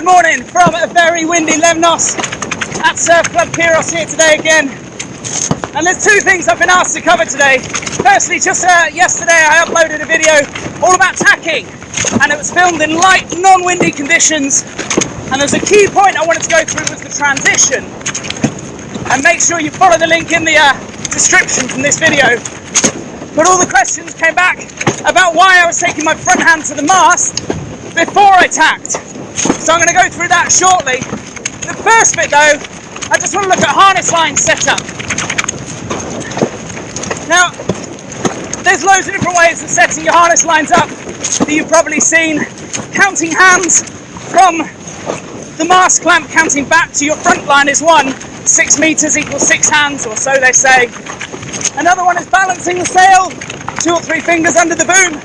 Good morning from a very windy Lemnos at Surf Club Kyros here today again. And there's two things I've been asked to cover today. Firstly, just yesterday I uploaded a video all about tacking, and it was filmed in light, non-windy conditions. And there's a key point I wanted to go through was the transition. And make sure you follow the link in the description from this video. But all the questions came back about why I was taking my front hand to the mast before I tacked. So I'm going to go through that shortly. The first bit though, I just want to look at harness line setup. Now, there's loads of different ways of setting your harness lines up that you've probably seen. Counting hands from the mast clamp, counting back to your front line is one. 6 meters equals 6 hands, or so they say. Another one is balancing the sail, 2 or 3 fingers under the boom.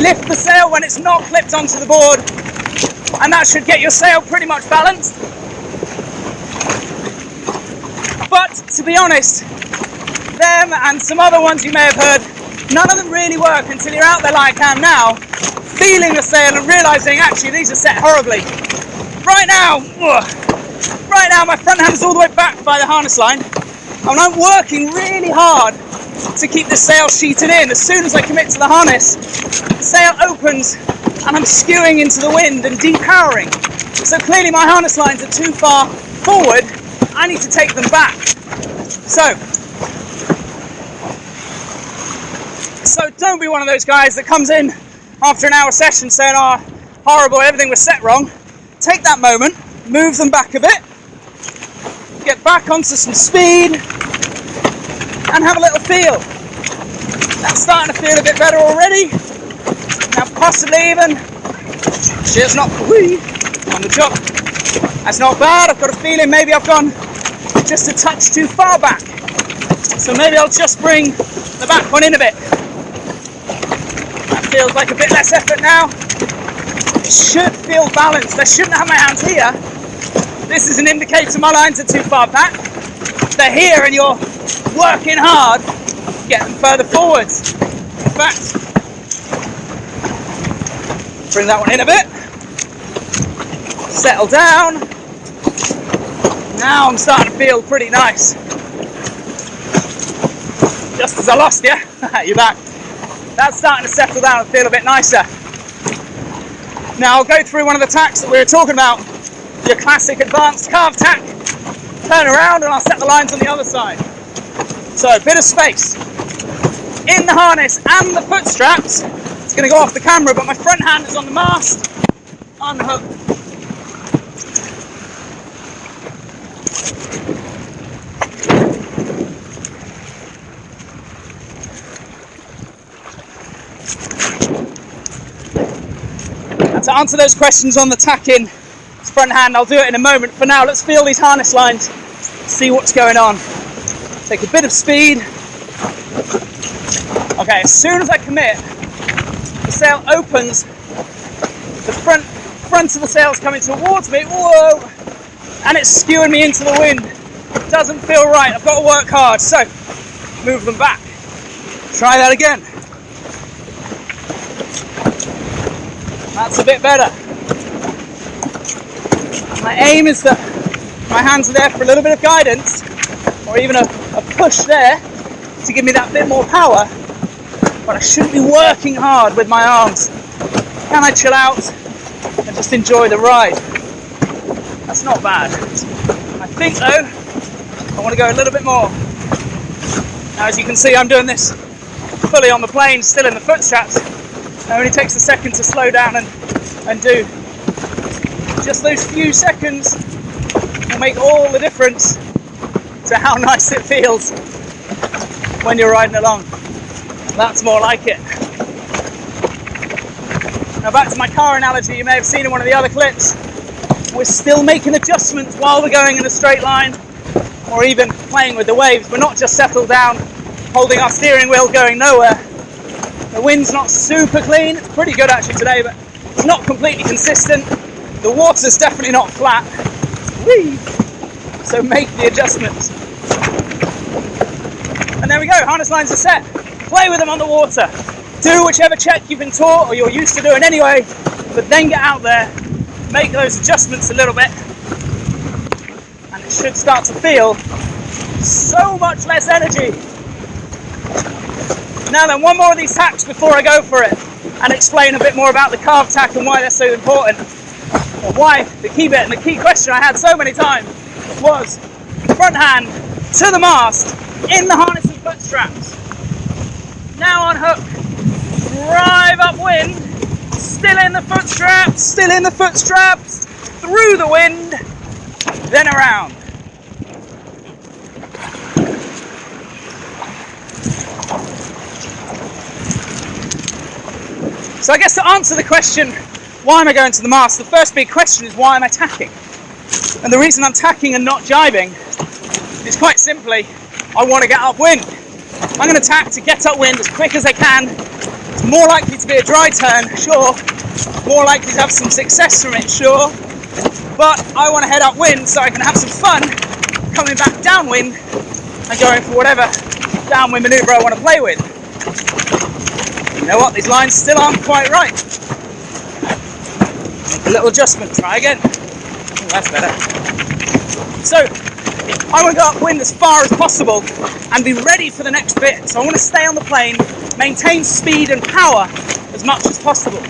Lift the sail when it's not clipped onto the board, and that should get your sail pretty much balanced. But to be honest, them and some other ones you may have heard, none of them really work until you're out there like I am now, feeling the sail and realising actually these are set horribly. Right now my front hand is all the way back by the harness line, and I'm working really hard to keep the sail sheeted in. As soon as I commit to the harness, the sail opens and I'm skewing into the wind and depowering. So clearly my harness lines are too far forward. I need to take them back. So don't be one of those guys that comes in after an hour session saying, oh, horrible, everything was set wrong. Take that moment, move them back a bit, get back onto some speed, and have a little feel. That's starting to feel a bit better already. Now possibly even, cheers, not on the chop. That's not bad. I've got a feeling maybe I've gone just a touch too far back. So maybe I'll just bring the back one in a bit. That feels like a bit less effort now. It should feel balanced. I shouldn't have my hands here. This is an indicator my lines are too far back. If they're here and you're working hard, get them further forwards. In fact, bring that one in a bit. Settle down. Now I'm starting to feel pretty nice. Just as I lost you, you're back. That's starting to settle down and feel a bit nicer. Now I'll go through one of the tacks that we were talking about. Your classic advanced carve tack. Turn around and I'll set the lines on the other side. So a bit of space. In the harness and the foot straps, it's going to go off the camera, but my front hand is on the mast. Unhook. And to answer those questions on the tacking front hand, I'll do it in a moment. For now, let's feel these harness lines, see what's going on. Take a bit of speed. Okay, as soon as I commit, the sail opens, the front of the sail's coming towards me, whoa, and it's skewing me into the wind. It doesn't feel right, I've got to work hard, so move them back. Try that again. That's a bit better. My aim is that my hands are there for a little bit of guidance, or even a push there to give me that bit more power, but I shouldn't be working hard with my arms. Can I chill out and just enjoy the ride? That's not bad. I think though, I want to go a little bit more. Now as you can see, I'm doing this fully on the plane, still in the foot straps. It only takes a second to slow down and do. Just those few seconds will make all the difference to how nice it feels when you're riding along. That's more like it. Now back to my car analogy you may have seen in one of the other clips. We're still making adjustments while we're going in a straight line, or even playing with the waves. We're not just settled down, holding our steering wheel going nowhere. The wind's not super clean. It's pretty good actually today, but it's not completely consistent. The water's definitely not flat. Whee! So make the adjustments. And there we go, harness lines are set. Play with them on the water. Do whichever check you've been taught or you're used to doing anyway, but then get out there make those adjustments a little bit, and it should start to feel so much less energy. Now then, one more of these tacks before I go for it and explain a bit more about the carve tack and why they're so important. Or why the key bit and the key question I had so many times was front hand to the mast in the harness and foot straps. Now unhook, drive upwind, still in the foot straps, through the wind, then around. So I guess to answer the question, why am I going to the mast? The first big question is, why am I tacking? And the reason I'm tacking and not jibing is quite simply, I want to get upwind. I'm going to tack to get upwind as quick as I can. It's more likely to be a dry turn, sure. More likely to have some success from it, sure. But I want to head upwind so I can have some fun coming back downwind and going for whatever downwind manoeuvre I want to play with. You know what, these lines still aren't quite right. Make a little adjustment, try again. Oh, that's better. So, I want to go upwind as far as possible and be ready for the next bit. So I want to stay on the plane, maintain speed and power as much as possible.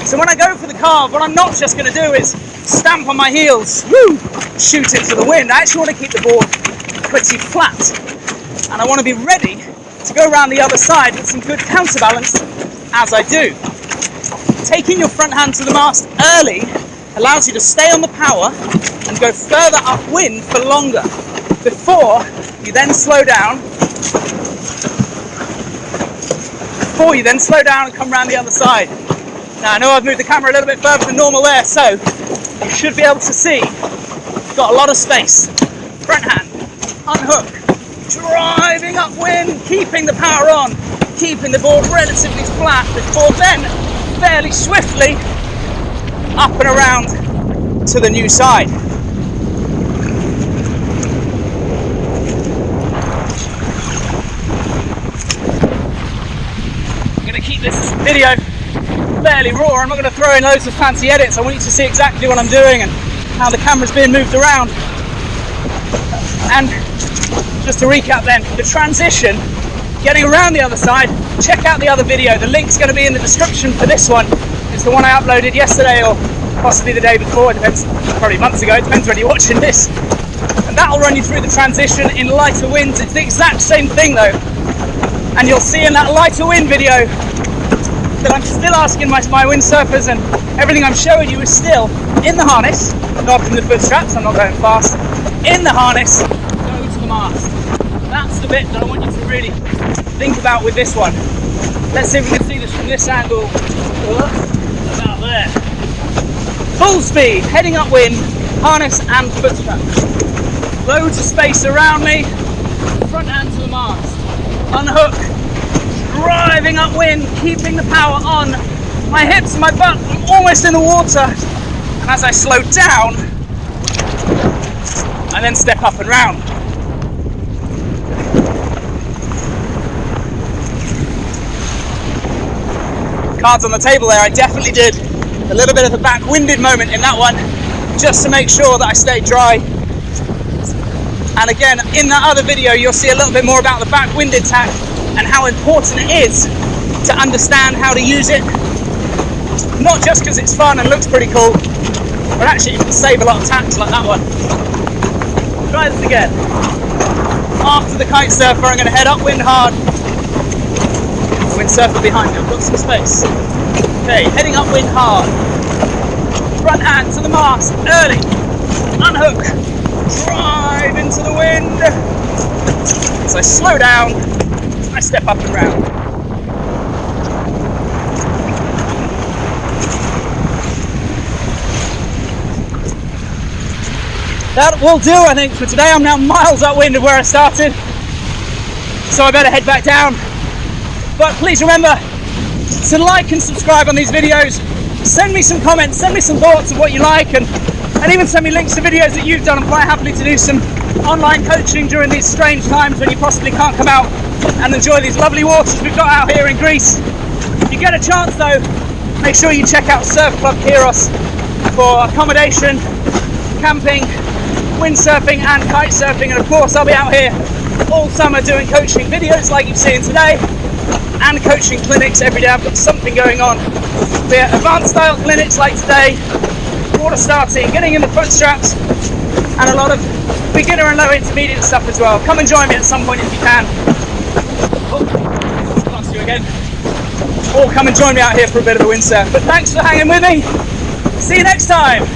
So when I go for the carve, what I'm not just going to do is stamp on my heels, woo, shoot into the wind. I actually want to keep the board pretty flat. And I want to be ready to go around the other side with some good counterbalance as I do. Taking your front hand to the mast early allows you to stay on the power and go further upwind for longer before you then slow down and come around the other side. Now I know I've moved the camera a little bit further than normal there, so you should be able to see you've got a lot of space. Front hand, unhook, driving upwind, keeping the power on, keeping the board relatively flat before then fairly swiftly up and around to the new side. I'm going to keep this video fairly raw. I'm not going to throw in loads of fancy edits. I want you to see exactly what I'm doing and how the camera's being moved around. And just to recap then, the transition, getting around the other side, check out the other video. The link's going to be in the description for this one. It's the one I uploaded yesterday or possibly the day before, it depends, probably months ago, it depends when you're watching this. And that'll run you through the transition in lighter winds. It's the exact same thing though. And you'll see in that lighter wind video that I'm still asking my windsurfers, and everything I'm showing you is still in the harness, not in the foot straps, I'm not going fast, in the harness, go to the mast. That's the bit that I want you to really think about with this one. Let's see if we can see this from this angle. About there. Full speed, heading upwind, harness and foot straps. Loads of space around me, front hand to the mast. Unhook, driving upwind, keeping the power on. My hips, my butt, I'm almost in the water. And as I slow down, I then step up and round. Cards on the table there, I definitely did a little bit of a back-winded moment in that one, just to make sure that I stayed dry. And again, in that other video, you'll see a little bit more about the back-winded tack and how important it is to understand how to use it. Not just because it's fun and looks pretty cool, but actually you can save a lot of tacks like that one. Try this again. After the kite surfer, I'm going to head upwind hard. Windsurfer behind me, I've got some space. Okay, heading upwind hard. Front hand to the mast, early. Unhook. Drive into the wind. As I slow down, I step up and round. That will do, I think, for today. I'm now miles upwind of where I started, so I better head back down. But please remember to like and subscribe on these videos. Send me some comments, send me some thoughts of what you like, and even send me links to videos that you've done. I'm quite happy to do some online coaching during these strange times when you possibly can't come out and enjoy these lovely waters we've got out here in Greece. If you get a chance though, make sure you check out Surf Club Kyros for accommodation, camping, windsurfing and kite surfing. And of course I'll be out here all summer doing coaching videos like you've seen today, and coaching clinics every day. I've got something going on, be it advanced style clinics like today, water starting, getting in the foot straps, and a lot of beginner and low intermediate stuff as well. Come and join me at some point if you can. Oh, lost you again. Or come and join me out here for a bit of a windsurf. But thanks for hanging with me. See you next time.